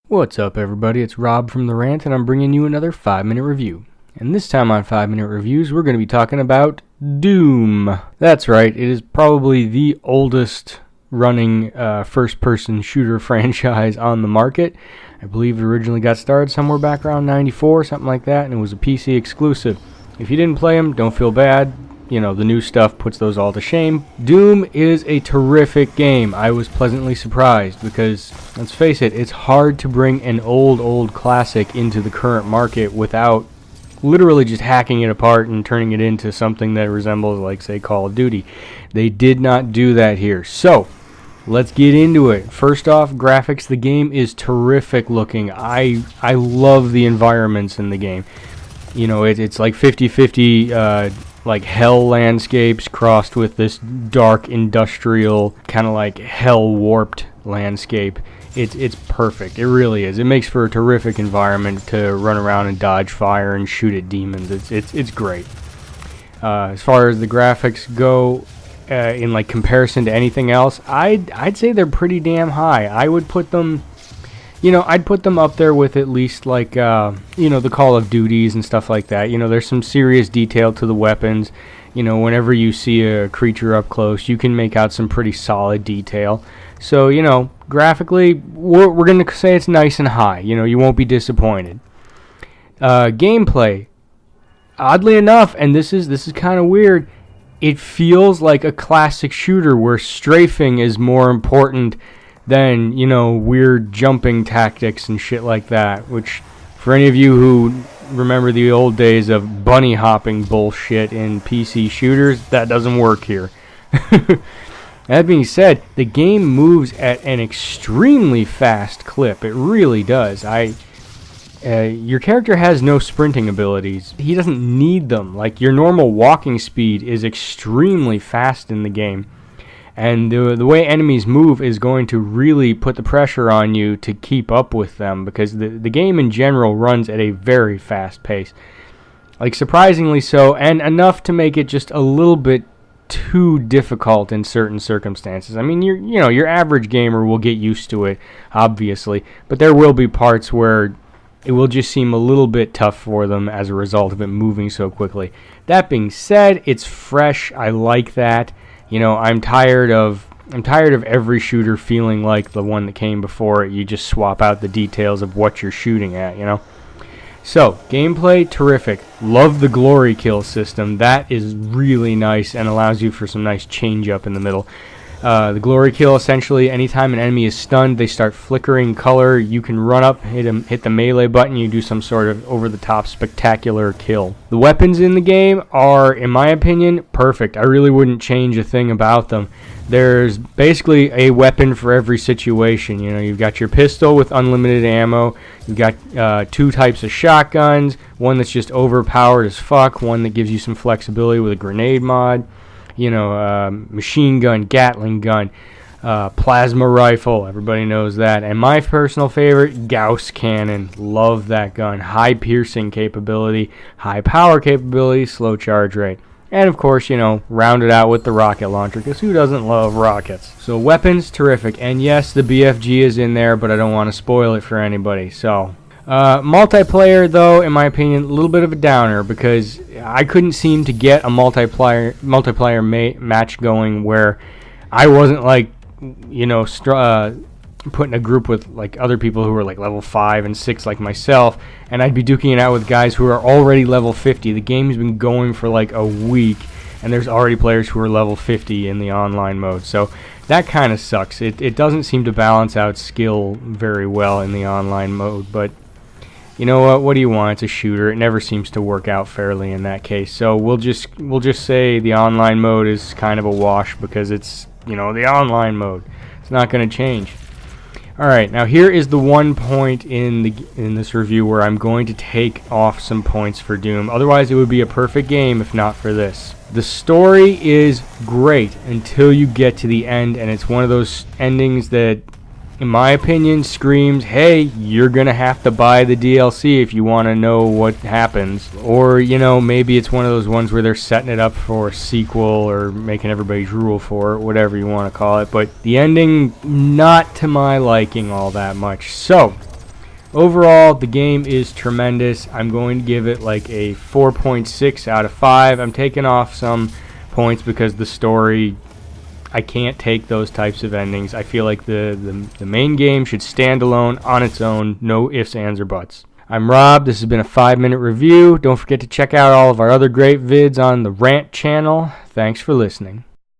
What's up, everybody? It's Rob from the Rant, and I'm bringing you another 5-minute review. And this time on 5-minute reviews, we're going to be talking about Doom. That's right, it is probably the oldest running first-person shooter franchise on the market. I believe it originally got started somewhere back around 94, something like that, and it was a PC exclusive. If you didn't play them, don't feel bad. You know, the new stuff puts those all to shame. Doom is a terrific game. I was pleasantly surprised because, let's face it, it's hard to bring an old classic into the current market without literally just hacking it apart and turning it into something that resembles, like, say, Call of Duty. They did not do that here. So, let's get into it. First off, graphics. The game is terrific looking. I love the environments in the game. You know, it's like 50-50, like hell landscapes crossed with this dark industrial kind of like hell warped landscape. It's perfect. It really is. It makes for a terrific environment to run around and dodge fire and shoot at demons. It's great. As far as the graphics go, in like comparison to anything else, I'd say they're pretty damn high. I would put them, you know, I'd put them up there with at least like, you know, the Call of Duties and stuff like that. You know, there's some serious detail to the weapons. You know, whenever you see a creature up close, you can make out some pretty solid detail. So, you know, graphically, we're going to say it's nice and high. You know, you won't be disappointed. Gameplay, oddly enough, and this is kind of weird, it feels like a classic shooter where strafing is more important than, you know, weird jumping tactics and shit like that, which, for any of you who remember the old days of bunny hopping bullshit in PC shooters, that doesn't work here. That being said, the game moves at an extremely fast clip. It really does. Your character has no sprinting abilities. He doesn't need them. Like, your normal walking speed is extremely fast in the game. And the way enemies move is going to really put the pressure on you to keep up with them, because the game in general runs at a very fast pace. Like, surprisingly so, and enough to make it just a little bit too difficult in certain circumstances. I mean, your average gamer will get used to it, obviously, but there will be parts where it will just seem a little bit tough for them as a result of it moving so quickly. That being said, it's fresh. I like that. You know, I'm tired of every shooter feeling like the one that came before it. You just swap out the details of what you're shooting at, you know. So, gameplay, terrific. Love the glory kill system. That is really nice and allows you for some nice change up in the middle. The glory kill, essentially, anytime an enemy is stunned, they start flickering color. You can run up, hit the melee button, you do some sort of over-the-top spectacular kill. The weapons in the game are, in my opinion, perfect. I really wouldn't change a thing about them. There's basically a weapon for every situation. You know, you've got your pistol with unlimited ammo. You've got 2 types of shotguns. One that's just overpowered as fuck. One that gives you some flexibility with a grenade mod. You know, machine gun, Gatling gun, plasma rifle, everybody knows that. And my personal favorite, Gauss cannon. Love that gun. High piercing capability, high power capability, slow charge rate. And of course, you know, rounded out with the rocket launcher, because who doesn't love rockets? So weapons, terrific. And yes, the BFG is in there, but I don't want to spoil it for anybody. So multiplayer, though, in my opinion, a little bit of a downer, because I couldn't seem to get a multiplayer match going where I wasn't, like, you know, put in a group with, like, other people who were, like, level 5 and 6 like myself, and I'd be duking it out with guys who are already level 50. The game's been going for, like, a week, and there's already players who are level 50 in the online mode, so that kind of sucks. It doesn't seem to balance out skill very well in the online mode, but you know what do you want? It's a shooter. It never seems to work out fairly in that case. So we'll just say the online mode is kind of a wash, because it's, you know, the online mode. It's not going to change. All right, now here is the one point in this review where I'm going to take off some points for Doom. Otherwise, it would be a perfect game if not for this. The story is great until you get to the end, and it's one of those endings that, in my opinion, screams, hey, you're going to have to buy the DLC if you want to know what happens. Or, you know, maybe it's one of those ones where they're setting it up for a sequel or making everybody drool for it, whatever you want to call it. But the ending, not to my liking all that much. So, Overall, the game is tremendous. I'm going to give it like a 4.6 out of 5. I'm taking off some points because the story, I can't take those types of endings. I feel like the main game should stand alone on its own, no ifs, ands, or buts. I'm Rob. This has been a 5-minute review. Don't forget to check out all of our other great vids on the Rant channel. Thanks for listening.